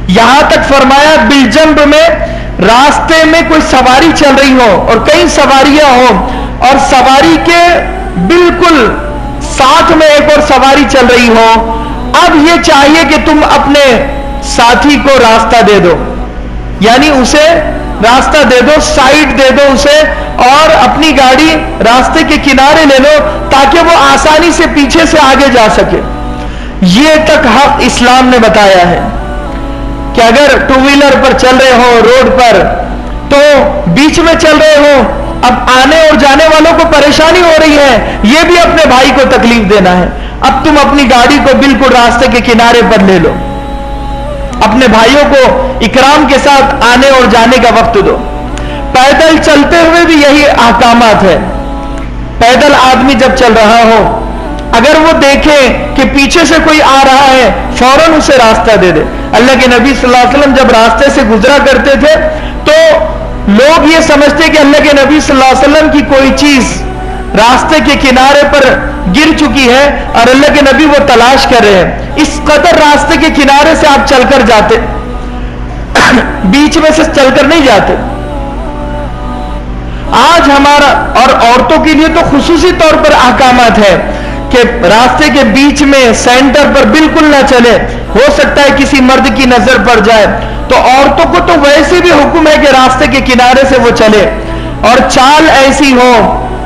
یہاں تک فرمایا بالجنب میں راستے میں کوئی سواری چل رہی ہو اور کئی سواریاں ہوں اور سواری کے بالکل ساتھ میں ایک اور سواری چل رہی ہو، اب یہ چاہیے کہ تم اپنے ساتھی کو راستہ دے دو، یعنی اسے راستہ دے دو، سائیڈ دے دو اسے، اور اپنی گاڑی راستے کے کنارے لے لو تاکہ وہ آسانی سے پیچھے سے آگے جا سکے۔ یہ تک حق اسلام نے بتایا ہے کہ اگر ٹو ویلر پر چل رہے ہو روڈ پر تو بیچ میں چل رہے ہو، اب آنے اور جانے والوں کو پریشانی ہو رہی ہے، یہ بھی اپنے بھائی کو تکلیف دینا ہے، اب تم اپنی گاڑی کو بالکل راستے کے کنارے پر لے لو، اپنے بھائیوں کو اکرام کے ساتھ آنے اور جانے کا وقت دو۔ پیدل چلتے ہوئے بھی یہی احکامات ہے۔ پیدل آدمی جب چل رہا ہو، اگر وہ دیکھے کہ پیچھے سے کوئی آ رہا ہے فوراً اسے راستہ دے دے۔ اللہ کے نبی صلی اللہ علیہ وسلم جب راستے سے گزرا کرتے تھے تو لوگ یہ سمجھتے کہ اللہ کے نبی صلی اللہ علیہ وسلم کی کوئی چیز راستے کے کنارے پر گر چکی ہے اور اللہ کے نبی وہ تلاش کر رہے ہیں، اس قدر راستے کے کنارے سے آپ چل کر جاتے، بیچ میں سے چل کر نہیں جاتے۔ آج ہمارا اور عورتوں کے لیے تو خصوصی طور پر احکامات ہے کہ راستے کے بیچ میں سینٹر پر بالکل نہ چلے، ہو سکتا ہے کسی مرد کی نظر پڑ جائے، تو عورتوں کو تو ویسے بھی حکم ہے کہ راستے کے کنارے سے وہ چلے، اور چال ایسی ہو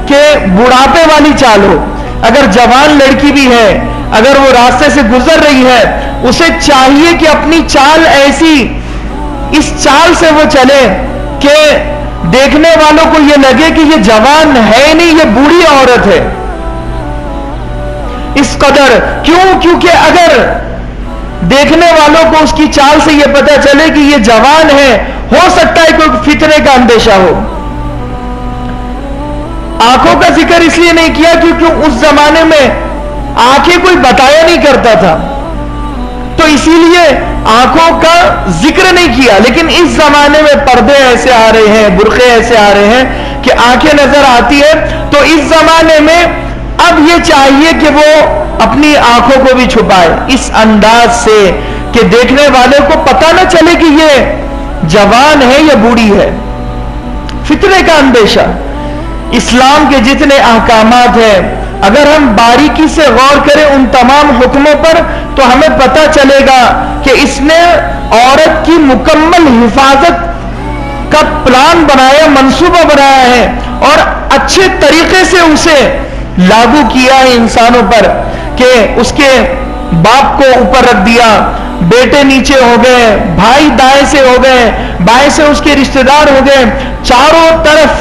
کہ بڑھاپے والی چال ہو۔ اگر جوان لڑکی بھی ہے، اگر وہ راستے سے گزر رہی ہے، اسے چاہیے کہ اپنی چال ایسی اس چال سے وہ چلے کہ دیکھنے والوں کو یہ لگے کہ یہ جوان ہے نہیں، یہ بوڑھی عورت ہے۔ اس قدر کیونکہ اگر دیکھنے والوں کو اس کی چال سے یہ پتہ چلے کہ یہ جوان ہے، ہو سکتا ہے کوئی فتنے کا اندیشہ ہو۔ آنکھوں کا ذکر اس لیے نہیں کیا کیونکہ اس زمانے میں آنکھیں کوئی بتایا نہیں کرتا تھا، تو اسی لیے آنکھوں کا ذکر نہیں کیا، لیکن اس زمانے میں پردے ایسے آ رہے ہیں، برقعے ایسے آ رہے ہیں کہ آنکھیں نظر آتی ہے، تو اس زمانے میں اب یہ چاہیے کہ وہ اپنی آنکھوں کو بھی چھپائے اس انداز سے کہ دیکھنے والے کو پتہ نہ چلے کہ یہ جوان ہے یا بوڑھی ہے۔ فتنے کا اندیشہ۔ اسلام کے جتنے احکامات ہیں اگر ہم باریکی سے غور کریں ان تمام حکموں پر تو ہمیں پتہ چلے گا کہ اس نے عورت کی مکمل حفاظت کا پلان بنایا، منصوبہ بنایا ہے اور اچھے طریقے سے اسے لاگو کیا ہے انسانوں پر، کہ اس کے باپ کو اوپر رکھ دیا، بیٹے نیچے ہو گئے، بھائی دائیں سے ہو گئے، بائیں سے اس کے رشتہ دار ہو گئے، چاروں طرف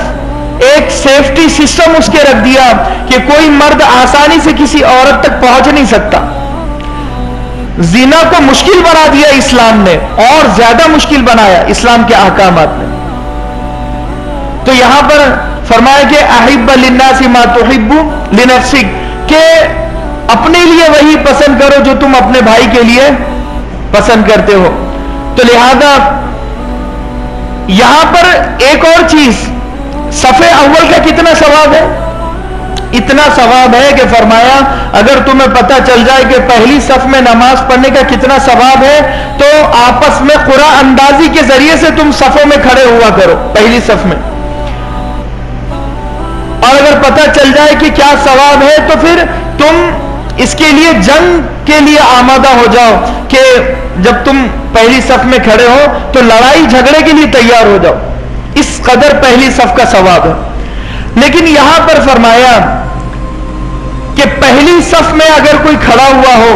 ایک سیفٹی سسٹم اس کے رکھ دیا کہ کوئی مرد آسانی سے کسی عورت تک پہنچ نہیں سکتا۔ زنا کو مشکل بنا دیا اسلام نے، اور زیادہ مشکل بنایا اسلام کے احکامات نے۔ تو یہاں پر فرمایا کہ احب للناس ما تحب لنفسک، کہ اپنے لیے وہی پسند کرو جو تم اپنے بھائی کے لیے پسند کرتے ہو۔ تو لہذا یہاں پر ایک اور چیز، صف اول کا کتنا ثواب ہے؟ اتنا ثواب ہے کہ فرمایا اگر تمہیں پتہ چل جائے کہ پہلی صف میں نماز پڑھنے کا کتنا ثواب ہے تو آپس میں قرآن اندازی کے ذریعے سے تم صفوں میں کھڑے ہوا کرو پہلی صف میں، اور اگر پتہ چل جائے کہ کیا ثواب ہے تو پھر تم اس کے لیے جنگ کے لیے آمادہ ہو جاؤ کہ جب تم پہلی صف میں کھڑے ہو تو لڑائی جھگڑے کے لیے تیار ہو جاؤ، اس قدر پہلی صف کا ثواب ہے۔ لیکن یہاں پر فرمایا کہ پہلی صف میں اگر کوئی کھڑا ہوا ہو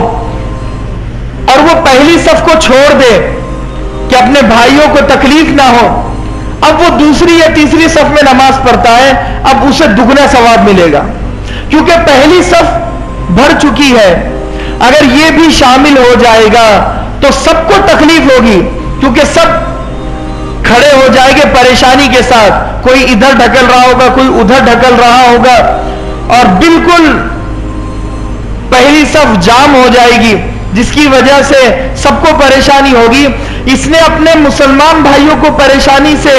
اور وہ پہلی صف کو چھوڑ دے کہ اپنے بھائیوں کو تکلیف نہ ہو، اب وہ دوسری یا تیسری صف میں نماز پڑھتا ہے، اب اسے دگنا ثواب ملے گا کیونکہ پہلی صف بھر چکی ہے۔ اگر یہ بھی شامل ہو جائے گا تو سب کو تکلیف ہوگی کیونکہ سب کھڑے ہو جائے گے پریشانی کے ساتھ، کوئی ادھر ڈھکل رہا ہوگا، کوئی ادھر ڈھکل رہا ہوگا، اور بالکل پہلی صف جام ہو جائے گی جس کی وجہ سے سب کو پریشانی ہوگی۔ اس نے اپنے مسلمان بھائیوں کو پریشانی سے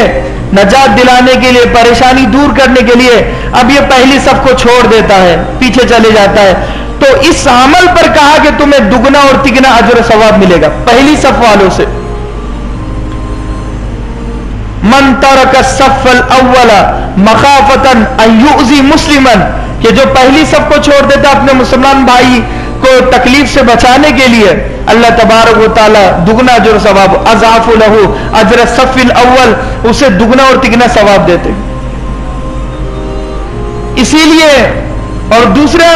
نجات دلانے کے لیے، پریشانی دور کرنے کے لیے اب یہ پہلی صف کو چھوڑ دیتا ہے، پیچھے چلے جاتا ہے، تو اس عمل پر کہا کہ تمہیں دگنا اور تگنا اجر و ثواب ملے گا پہلی صف والوں سے۔ من ترک الصف الاول مخافتا ان یؤذی مسلما، کہ جو پہلی صف کو چھوڑ دیتا اپنے مسلمان بھائی کو تکلیف سے بچانے کے لیے، اللہ تبارک و تعالی دگنا اجر و ثواب، اضعف لہ اجر الصف الاول، اسے دگنا اور تگنا ثواب دیتے. اسی لیے اور دوسرا،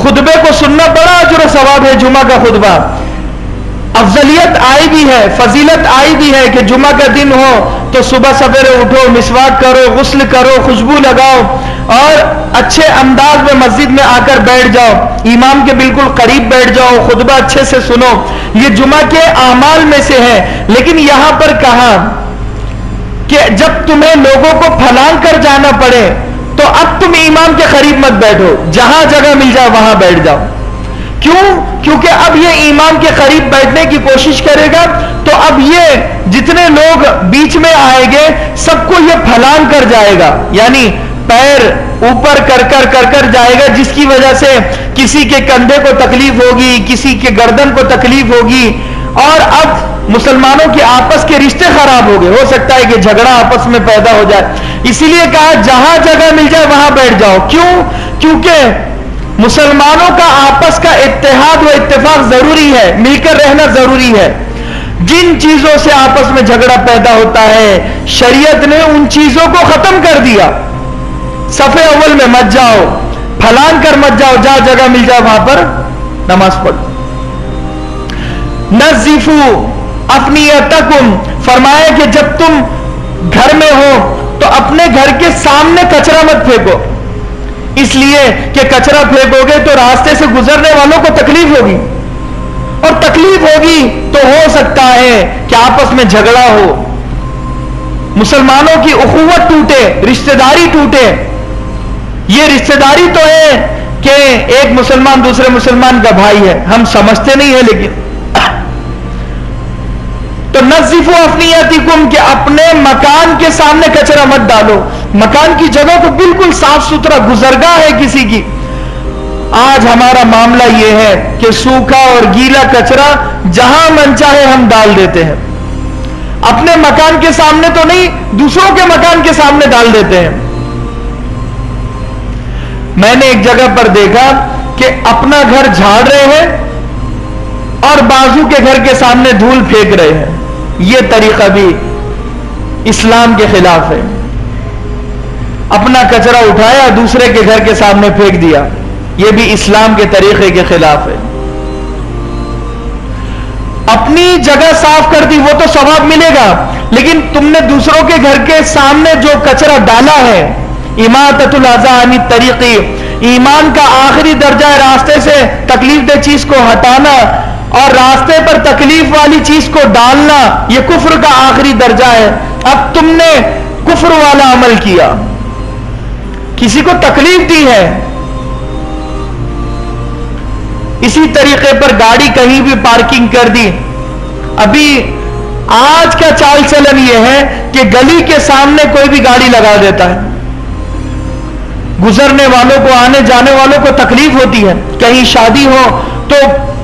خطبے کو سننا بڑا اجر و ثواب ہے. جمعہ کا خطبہ افضلیت آئی بھی ہے، فضیلت آئی بھی ہے کہ جمعہ کا دن ہو تو صبح سویرے اٹھو، مسواک کرو، غسل کرو، خوشبو لگاؤ اور اچھے انداز میں مسجد میں آ کر بیٹھ جاؤ، امام کے بالکل قریب بیٹھ جاؤ، خطبہ اچھے سے سنو. یہ جمعہ کے اعمال میں سے ہے. لیکن یہاں پر کہا کہ جب تمہیں لوگوں کو پھلانگ کر جانا پڑے تو اب تم امام کے قریب مت بیٹھو، جہاں جگہ مل جائے وہاں بیٹھ جاؤ. کیوں؟ کیونکہ اب یہ امام کے قریب بیٹھنے کی کوشش کرے گا تو اب یہ جتنے لوگ بیچ میں آئیں گے سب کو یہ پھلانگ کر جائے گا، یعنی پیر اوپر کر جائے گا، جس کی وجہ سے کسی کے کندھے کو تکلیف ہوگی، کسی کے گردن کو تکلیف ہوگی، اور اب مسلمانوں کے آپس کے رشتے خراب ہو گئے. ہو سکتا ہے کہ جھگڑا آپس میں پیدا ہو جائے. اسی لیے کہا جہاں جگہ مل جائے وہاں بیٹھ جاؤ. کیوں؟ کیونکہ مسلمانوں کا آپس کا اتحاد و اتفاق ضروری ہے، مل کر رہنا ضروری ہے. جن چیزوں سے آپس میں جھگڑا پیدا ہوتا ہے شریعت نے ان چیزوں کو ختم کر دیا. صف اول میں مت جاؤ، پھلان کر مت جاؤ، جہاں جگہ مل جائے وہاں پر نماز پڑھو. نظفوا افنیتکم، فرمایا کہ جب تم گھر میں ہو تو اپنے گھر کے سامنے کچرا مت پھینکو، اس لیے کہ کچرا پھینکو گے تو راستے سے گزرنے والوں کو تکلیف ہوگی، اور تکلیف ہوگی تو ہو سکتا ہے کہ آپس میں جھگڑا ہو، مسلمانوں کی اخوت ٹوٹے، رشتہ داری ٹوٹے. یہ رشتہ داری تو ہے کہ ایک مسلمان دوسرے مسلمان کا بھائی ہے، ہم سمجھتے نہیں ہیں. لیکن تو نظفوا افنیتکم کہ اپنے مکان کے سامنے کچرا مت ڈالو. مکان کی جگہ کو بالکل صاف ستھرا، گزرگاہ ہے کسی کی. آج ہمارا معاملہ یہ ہے کہ سوکھا اور گیلا کچرا جہاں من چاہے ہم ڈال دیتے ہیں. اپنے مکان کے سامنے تو نہیں، دوسروں کے مکان کے سامنے ڈال دیتے ہیں. میں نے ایک جگہ پر دیکھا کہ اپنا گھر جھاڑ رہے ہیں اور بازو کے گھر کے سامنے دھول پھینک رہے ہیں. یہ طریقہ بھی اسلام کے خلاف ہے. اپنا کچرا اٹھایا دوسرے کے گھر کے سامنے پھینک دیا، یہ بھی اسلام کے طریقے کے خلاف ہے. اپنی جگہ صاف کر دی وہ تو ثواب ملے گا، لیکن تم نے دوسروں کے گھر کے سامنے جو کچرا ڈالا ہے، اماطۃ الاذی عن الطریق، ایمان کا آخری درجہ ہے راستے سے تکلیف دہ چیز کو ہٹانا، اور راستے پر تکلیف والی چیز کو ڈالنا یہ کفر کا آخری درجہ ہے. اب تم نے کفر والا عمل کیا، کسی کو تکلیف دی ہے. اسی طریقے پر گاڑی کہیں بھی پارکنگ کر دی. ابھی آج کا چال چلن یہ ہے کہ گلی کے سامنے کوئی بھی گاڑی لگا دیتا ہے. گزرنے والوں کو، آنے جانے والوں کو تکلیف ہوتی ہے. کہیں شادی ہو تو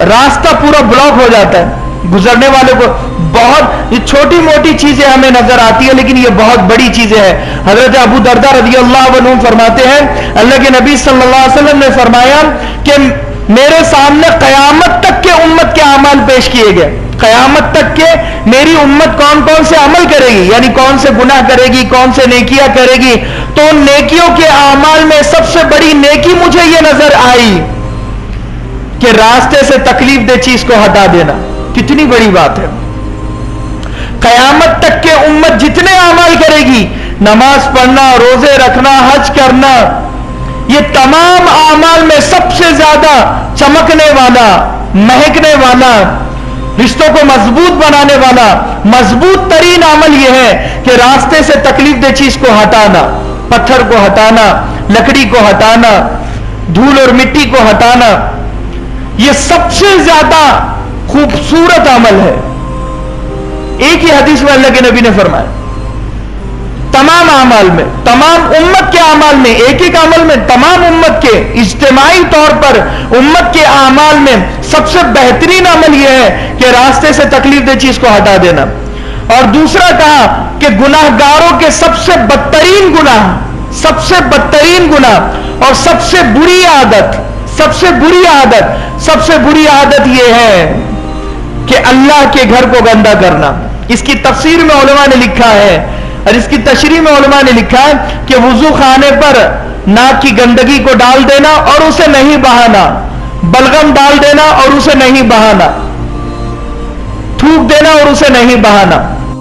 راستہ پورا بلاک ہو جاتا ہے. گزرنے والوں کو بہت یہ چھوٹی موٹی چیزیں ہمیں نظر آتی ہے، لیکن یہ بہت بڑی چیزیں ہیں. حضرت ابو درداء رضی اللہ عنہ فرماتے ہیں اللہ کے نبی صلی اللہ علیہ وسلم نے فرمایا کہ میرے سامنے قیامت تک کے امت کے اعمال پیش کیے گئے. قیامت تک کے میری امت کون کون سے عمل کرے گی، یعنی کون سے گناہ کرے گی، کون سے نیکیاں کرے گی. تو ان نیکیوں کے اعمال میں سب سے بڑی نیکی مجھے یہ نظر آئی کہ راستے سے تکلیف دہ چیز کو ہٹا دینا. کتنی بڑی بات ہے. قیامت تک کے امت جتنے اعمال کرے گی، نماز پڑھنا، روزے رکھنا، حج کرنا، یہ تمام اعمال میں سب سے زیادہ چمکنے والا، مہکنے والا، رشتوں کو مضبوط بنانے والا مضبوط ترین عمل یہ ہے کہ راستے سے تکلیف دہ چیز کو ہٹانا، پتھر کو ہٹانا، لکڑی کو ہٹانا، دھول اور مٹی کو ہٹانا. یہ سب سے زیادہ خوبصورت عمل ہے. ایک ہی حدیث میں اللہ کے نبی نے فرمایا تمام اعمال میں، تمام امت کے اعمال میں، ایک ایک عمل میں، تمام امت کے اجتماعی طور پر امت کے اعمال میں سب سے بہترین عمل یہ ہے کہ راستے سے تکلیف دہ چیز کو ہٹا دینا. اور دوسرا کہا کہ گناہگاروں کے سب سے بدترین گناہ اور سب سے بری عادت یہ ہے کہ اللہ کے گھر کو گندا کرنا. اس کی تفسیر میں علماء نے لکھا ہے اور اس کی تشریح میں علماء نے لکھا ہے کہ وضو خانے پر ناک کی گندگی کو ڈال دینا اور اسے نہیں بہانا, بلغم ڈال دینا اور اسے نہیں بہانا, تھوک دینا اور اسے نہیں بہانا.